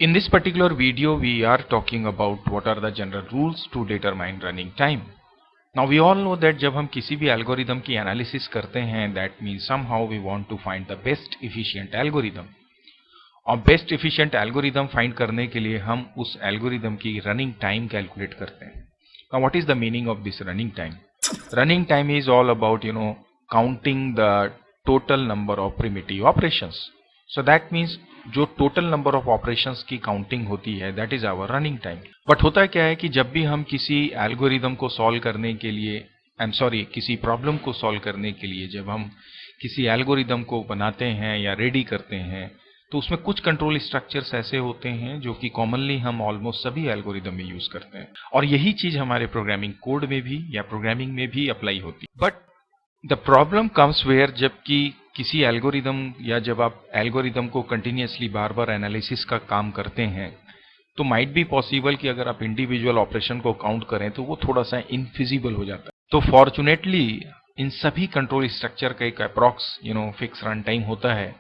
In this particular video, we are talking about what are the general rules to determine running time. Now we all know that जब हम किसी भी algorithm की analysis करते हैं, that means somehow we want to find the best efficient algorithm. और best efficient algorithm find करने के लिए हम उस एल्गोरिदम की रनिंग टाइम कैलकुलेट करते हैं. Now what is the meaning of this running time? Running time is all about counting the total number of primitive operations. So that means जो total number of operations की counting होती है, that is our running time. But होता क्या है कि जब भी हम किसी एल्गोरिदम को सॉल्व करने के लिए, किसी प्रॉब्लम को सॉल्व करने के लिए जब हम किसी एल्गोरिदम को बनाते हैं या रेडी करते हैं, तो उसमें कुछ कंट्रोल स्ट्रक्चर्स ऐसे होते हैं जो कि कॉमनली हम ऑलमोस्ट सभी एल्गोरिदम में यूज करते हैं, और यही चीज हमारे प्रोग्रामिंग कोड में भी या प्रोग्रामिंग में भी अप्लाई होती है. But the problem comes where जबकि किसी एल्गोरिदम या जब आप एल्गोरिदम को कंटिन्यूसली बार बार एनालिसिस का काम करते हैं, तो माइट बी पॉसिबल कि अगर आप इंडिविजुअल ऑपरेशन को काउंट करें तो वो थोड़ा सा इनफिजिबल हो जाता है. तो फॉर्चुनेटली इन सभी कंट्रोल स्ट्रक्चर का एक अप्रॉक्स फिक्स रन टाइम होता है,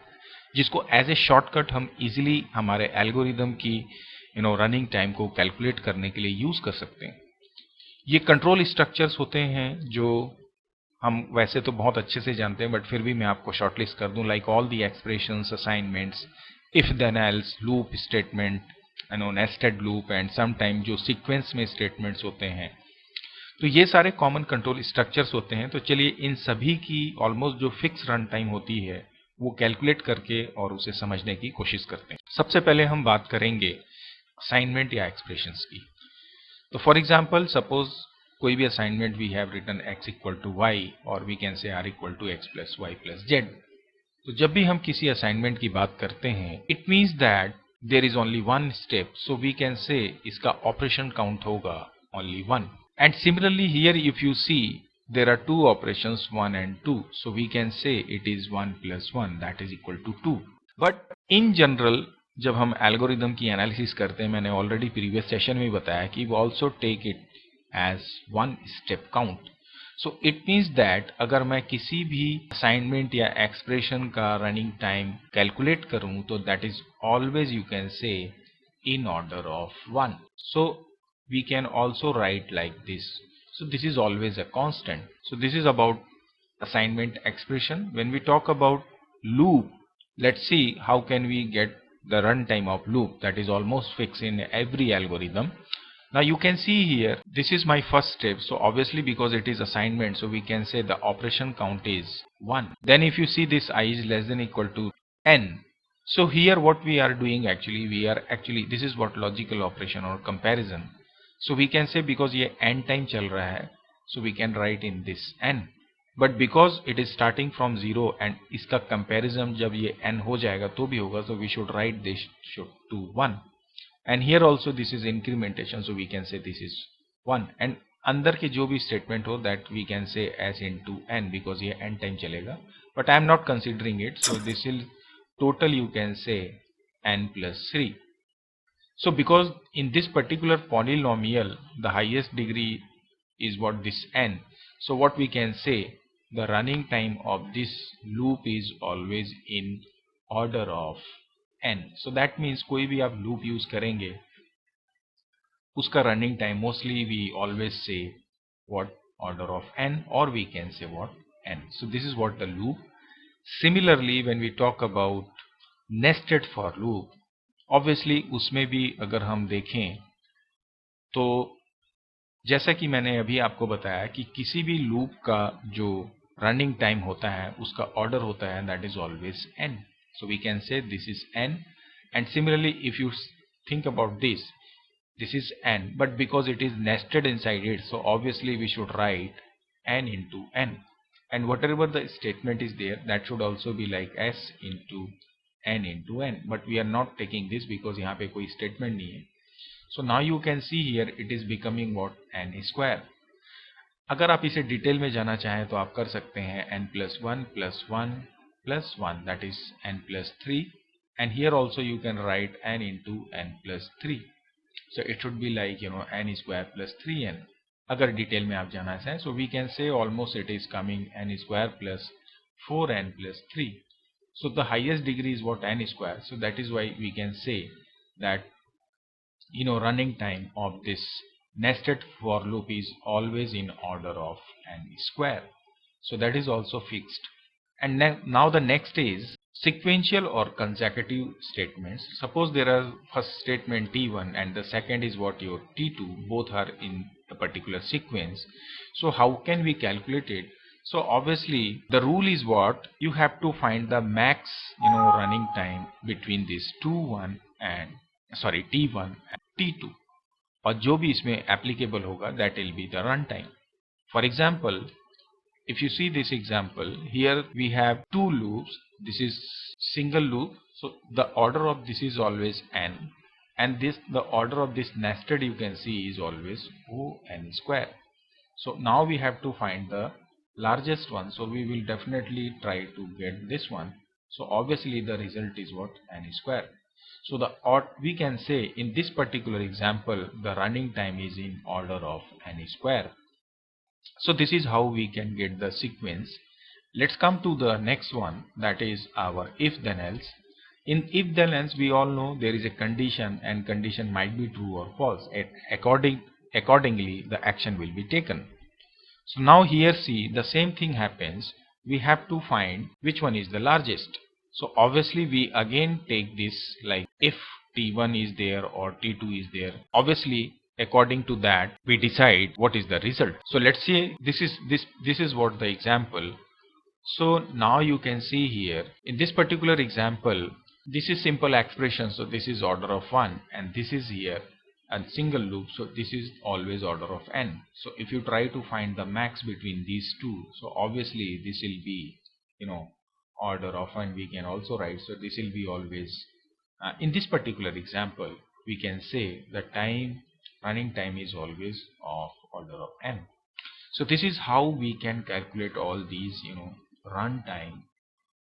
जिसको एज ए शॉर्टकट हम इजीली हमारे एल्गोरिदम की रनिंग टाइम को कैलकुलेट करने के लिए यूज कर सकते हैं. ये कंट्रोल स्ट्रक्चर्स होते हैं जो हम वैसे तो बहुत अच्छे से जानते हैं, बट फिर भी मैं आपको शॉर्टलिस्ट कर दूं. Like all the expressions, assignments, if then else, loop statement, nested loop and some time जो सीक्वेंस में स्टेटमेंट्स होते हैं. तो ये सारे कॉमन कंट्रोल स्ट्रक्चर्स होते हैं. तो चलिए इन सभी की ऑलमोस्ट जो फिक्स रन टाइम होती है वो कैलकुलेट करके और उसे समझने की कोशिश करते हैं. सबसे पहले हम बात करेंगे असाइनमेंट या एक्सप्रेशंस की. तो फॉर एग्जाम्पल सपोज कोई भी assignment we have written x equal to y और we can say r equal to x plus y plus z. तो जब भी हम किसी असाइनमेंट की बात करते हैं, it means that there is only one step, so we can say इसका ऑपरेशन काउंट होगा only one. And similarly here if you see there are two operations 1 and 2, so we can say it is 1 + 1 that is equal to 2. But in general जब हम algorithm की analysis करते हैं, मैंने already previous session में बताया कि वो also take it as one step count. So it means that अगर मैं किसी भी असाइनमेंट या एक्सप्रेशन का रनिंग टाइम कैलकुलेट करूं तो that is always you can say in order of 1. So we can also write like this. So this is always a constant. So this is about assignment expression. When we talk about loop, let's see how can we get the runtime of loop that is almost fixed in every algorithm. Now you can see here, this is my first step. So obviously because it is assignment, so we can say the operation count is 1. Then if you see this I is less than equal to n. So here what we are doing actually, this is what logical operation or comparison. So we can say because ये n time चल रहा है, so we can write in this n. But because it is starting from 0 and इसका comparison जब ये n हो जाएगा तो भी होगा, so we should write this to 1. And here also this is incrementation, so we can say this is 1. And अंदर के जो भी स्टेटमेंट हो that we can say as into n because ये n टाइम चलेगा, but I am not considering it, so this will total you can say n plus 3. So because in this particular polynomial the highest degree is what this n, so what we can say the running time of this loop is always in order of n. So that means कोई भी आप loop use करेंगे उसका running time mostly we always say what order of n or we can say what n. So this is what the loop. Similarly when we talk about nested for loop, obviously उसमें भी अगर हम देखें तो जैसा कि मैंने अभी आपको बताया कि किसी भी लूप का जो रनिंग टाइम होता है उसका ऑर्डर होता है that is always n. So we can say this is n, and similarly if you think about this, this is n, but because it is nested inside it, so obviously we should write n into n, and whatever the statement is there that should also be like s into n, but we are not taking this because यहाँ पे कोई statement नहीं है. So now you can see here it is becoming what n square. अगर आप इसे detail में जाना चाहें तो आप कर सकते हैं n plus 1 plus 1 plus 1 that is n plus 3, and here also you can write n into n plus 3. So it should be like n square plus 3n अगर डिटेल में आप जाना चाहें. So we can say almost it is coming n square plus 4n plus 3. So the highest degree is what n square, so that is why we can say that running time of this nested for loop is always in order of n square. So that is also fixed. And now the next is sequential or consecutive statements. Suppose there are first statement t1 and the second is what your t2, both are in a particular sequence. So how can we calculate it? So obviously the rule is what you have to find the max running time between these t1 and t2 और जो भी इसमें applicable होगा that will be the run time. For example, if you see this example, here we have two loops. This is single loop, so the order of this is always n, and the order of this nested you can see is always O n square. So now we have to find the largest one, so we will definitely try to get this one. So obviously the result is what? N square. So we can say in this particular example the running time is in order of n square. So this is how we can get the sequence. Let's come to the next one, that is our if then else. In if then else we all know there is a condition and condition might be true or false. Accordingly the action will be taken. So now here see the same thing happens. We have to find which one is the largest. So obviously we again take this like if t1 is there or t2 is there. Obviously according to that we decide what is the result. So let's say this is what the example. So now you can see here in this particular example this is simple expression, so this is order of 1 and this is here a single loop, so this is always order of n. So if you try to find the max between these two, so obviously this will be order of n we can also write. So this will be always in this particular example we can say the running time is always of order of n. So this is how we can calculate all these run time,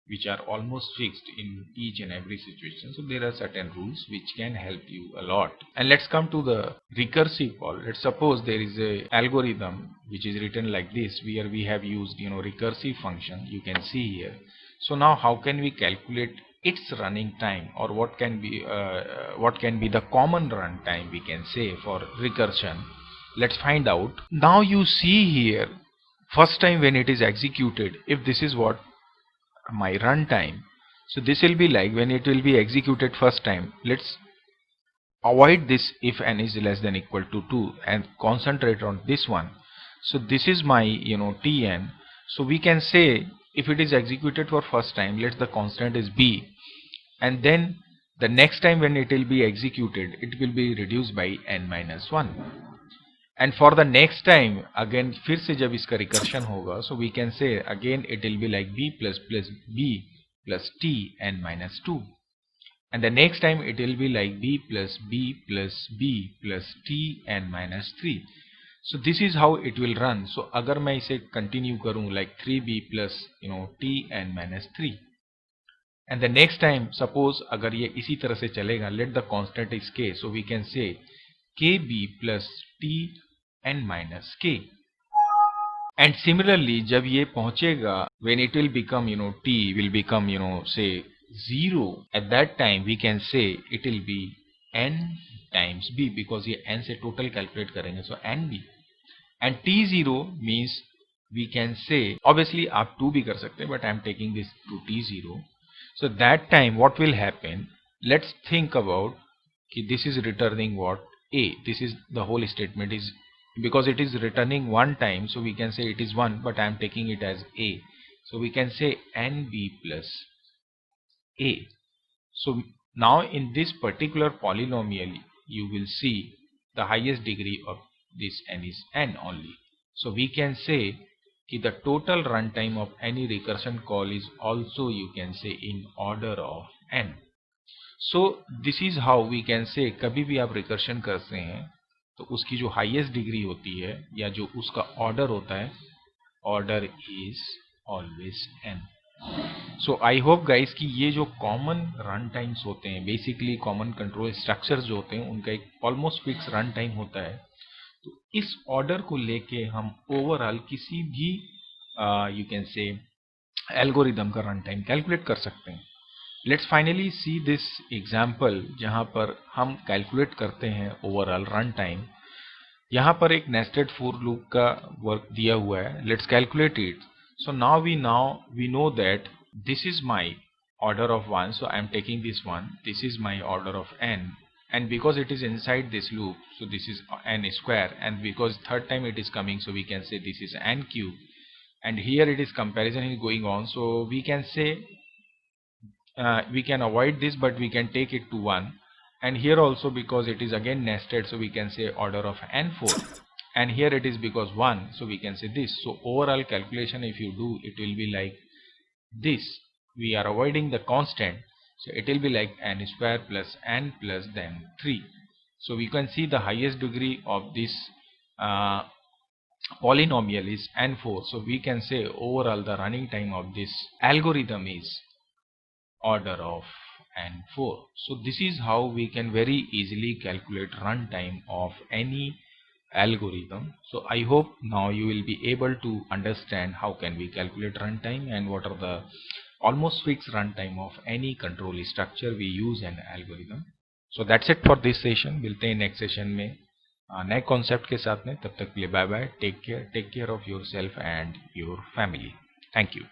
which are almost fixed in each and every situation. So there are certain rules which can help you a lot. And let's come to the recursive call. Let's suppose there is a algorithm which is written like this, where we have used recursive function, you can see here. So now how can we calculate its running time, or what can be the common run time we can say for recursion? Let's find out. Now you see here first time when it is executed, if this is what my run time, so this will be like when it will be executed first time. Let's avoid this if n is less than equal to 2 and concentrate on this one. So this is my tn. So we can say if it is executed for first time, let the constant is b, and then the next time when it will be executed it will be reduced by n minus 1. And for the next time again फिर से जब इसका recursion होगा, so we can say again it will be like b plus b plus t n minus 2, and the next time it will be like b plus b plus b plus t n minus 3. So this is how it will run. So अगर मैं इसे continue करूँ like 3b plus t n minus 3, and the next time suppose अगर ये इसी तरह से चलेगा, let the constant is k, so we can say kb plus t n minus k. And similarly जब ये पहुंचेगा when it will become t will become say 0, at that time we can say it will be n times b, because ये n से total calculate करेंगे, so nb. And t0 means we can say, obviously आप 2 भी कर सकते हैं, but I am taking this to t0. So that time what will happen, let's think about this is returning what? A. This is the whole statement is, because it is returning one time, so we can say it is 1, but I am taking it as a. So we can say nb plus a. So now in this particular polynomial you will see the highest degree of this n is n only. So we can say the total runtime of any recursion call is also you can say in order of n. So this is how we can say कभी भी आप recursion करते हैं तो उसकी जो highest degree होती है या जो उसका order होता है, order is always n. So I hope guys कि ये जो common run times होते हैं, basically common control structures जो होते हैं उनका एक almost fixed run time होता है. तो इस order को लेके हम overall किसी भी you can say algorithm का run time calculate कर सकते हैं. Let's finally see this example जहां पर हम कैलकुलेट करते हैं ओवरऑल रन टाइम. यहाँ पर एक नेस्टेड फॉर लूप का वर्क दिया हुआ है. Let's calculate it. So now we know that this is my order of 1, so I am taking this one. This is my order of n, and because it is inside this loop, so this is n square, and because third time it is coming, so we can say this is n cube, and here it is comparison is going on, so we can say we can avoid this, but we can take it to 1, and here also because it is again nested, so we can say order of n4, and here it is because 1, so we can say this. So overall calculation if you do, it will be like this. We are avoiding the constant, so it will be like n square plus n plus then 3. So we can see the highest degree of this polynomial is n4, so we can say overall the running time of this algorithm is order of n4. So this is how we can very easily calculate runtime of any algorithm. So I hope now you will be able to understand how can we calculate runtime and what are the almost fixed runtime of any control structure we use an algorithm. So that's it for this session. मिलते हैं next session में नए concept के साथ में. तब तक के लिए bye bye. Take care of yourself and your family. Thank you.